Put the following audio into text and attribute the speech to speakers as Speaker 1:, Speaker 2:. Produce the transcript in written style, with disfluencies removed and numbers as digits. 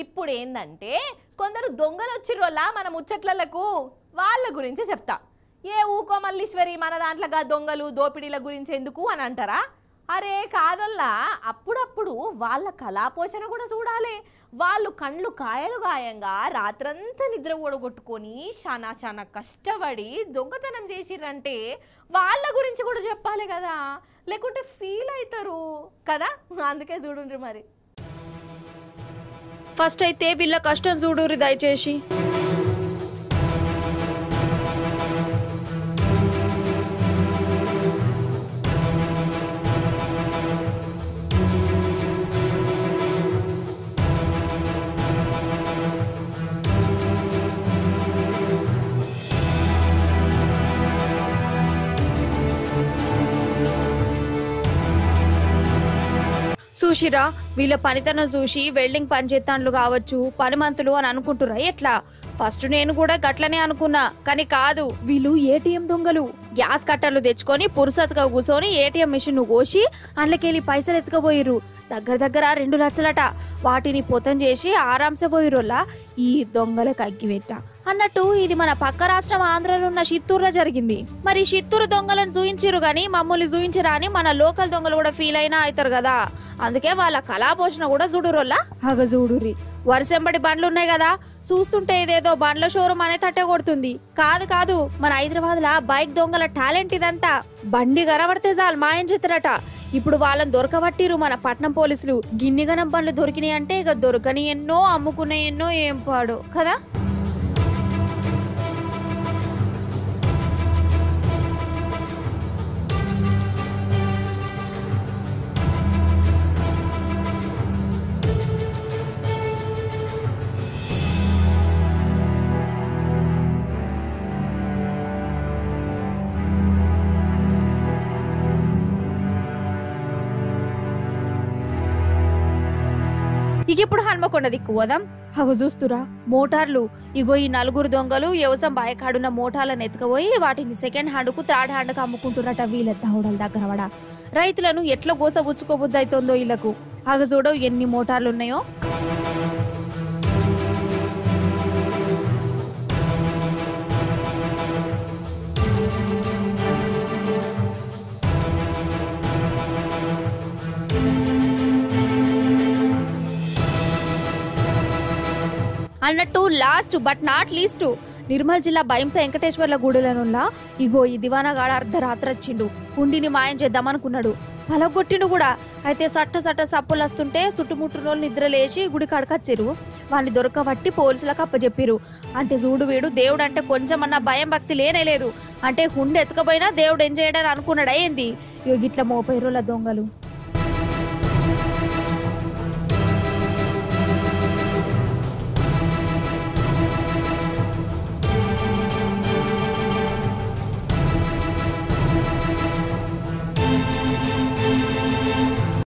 Speaker 1: ఇప్పుడు ఏందంటే కొందరు దొంగలు వచ్చిర్రోలా మన ముచ్చట్లకు వాళ్ళ గురించి చెప్తా. ఏ ఊకో మల్లీశ్వరి మన దాంట్లోగా దొంగలు దోపిడీల గురించి ఎందుకు అని అంటారా? అరే కాదల్లా, అప్పుడప్పుడు వాళ్ళ కళాపోషణ కూడా చూడాలి. వాళ్ళు కండ్లు కాయలు గాయంగా రాత్రంతా నిద్ర ఓడగొట్టుకొని చాలా చాలా కష్టపడి దొంగతనం చేసిర్రంటే వాళ్ళ గురించి కూడా చెప్పాలి కదా, లేకుంటే ఫీల్ అవుతారు కదా. అందుకే చూడుండ్రి మరి.
Speaker 2: ఫస్ట్ అయితే వీళ్ళ కష్టం చూడుర్రి దయచేసి. చూసిరా వీళ్ళ పనితనం చూసి వెల్డింగ్ పని చేస్తాండ్లు కావచ్చు, పనిమంతులు అని అనుకుంటురా ఎట్లా? ఫస్ట్ నేను కూడా గట్లనే అనుకున్నా, కానీ కాదు, వీళ్ళు ఏటీఎం దొంగలు. గ్యాస్ కట్టర్లు తెచ్చుకొని పురుసత్తుగా కూర్చొని ఏటీఎం మిషన్ కోసి అందులోకెళ్ళి పైసలు ఎత్తుకపోయిర్రు. దగ్గర 2 లక్షలట. వాటిని పొతం చేసి ఆరాంసే పోయిరోల్లా ఈ దొంగలకు అగ్గిపెట్ట అన్నట్టు. ఇది మన పక్క రాష్ట్రం ఆంధ్రలో ఉన్న చిత్తూరులో జరిగింది. మరి చిత్తూరు దొంగలను చూయించిరు గాని మమ్మల్ని చూయించరా అని మన లోకల్ దొంగలు కూడా ఫీల్ అయినా అవుతారు కదా. అందుకే వాళ్ళ కళాపోషణ కూడా చూడురోల్లా. అగ చూడుర్రి, వరుసెంబడి బండ్లు ఉన్నాయి కదా, చూస్తుంటే ఇదేదో బండ్ల షోరూమ్ అనే తట్టే కొడుతుంది. కాదు, మన హైదరాబాద్ లా బైక్ దొంగల టాలెంట్ ఇదంతా. బండి కనబడితే చాలు మాయం చేస్తారట. ఇప్పుడు వాళ్ళని దొరకబట్టిరు మన పట్నం పోలీసులు. గిన్నిగనం బండ్లు దొరికినాయి అంటే ఇక దొరకని ఎన్నో అమ్ముకునే ఎన్నో ఏం పాడు కదా. ఇక ఇప్పుడు హన్మకొండ దిక్కు పోదాం. అగో చూస్తురా మోటార్లు. ఇగో ఈ 4 దొంగలు వ్యవసాయం బాయకాడున్న మోటార్లను ఎత్తుకపోయి వాటిని సెకండ్ హ్యాండ్కు థర్డ్ హ్యాండ్కు అమ్ముకుంటున్నట. వీళ్ళ దౌడల దగ్గర పడ రైతులను ఎట్లా గోసబుచ్చుకోబుద్ది అవుతుందో వీళ్ళకు. అగ చూడవు ఎన్ని మోటార్లు ఉన్నాయో. అన్నట్టు last but not least Nirmal జిల్లా బైంస వెంకటేశ్వర్ల గూడెలనున్న ఇగో ఈ దివానాగాడ అర్ధరాత్రి వచ్చిండు. హుండిని మాయం చేద్దామనుకున్నాడు, పలగొట్టిండు కూడా. అయితే సట్ట సప్పులు వస్తుంటే చుట్టుముట్టునోళ్ళు నిద్ర లేచి గుడి కడకచ్చిరు. వాడిని దొరకబట్టి పోలీసులకు అప్పచెప్పిరు. అంటే చూడు వీడు దేవుడు అంటే కొంచెమన్నా భయం భక్తి లేనేలేదు. అంటే హుండి ఎత్తుకపోయినా దేవుడు ఏం చేయడని అనుకున్నాడా ఏంది? ఇగో గిట్ల మోపైరుల దొంగలు.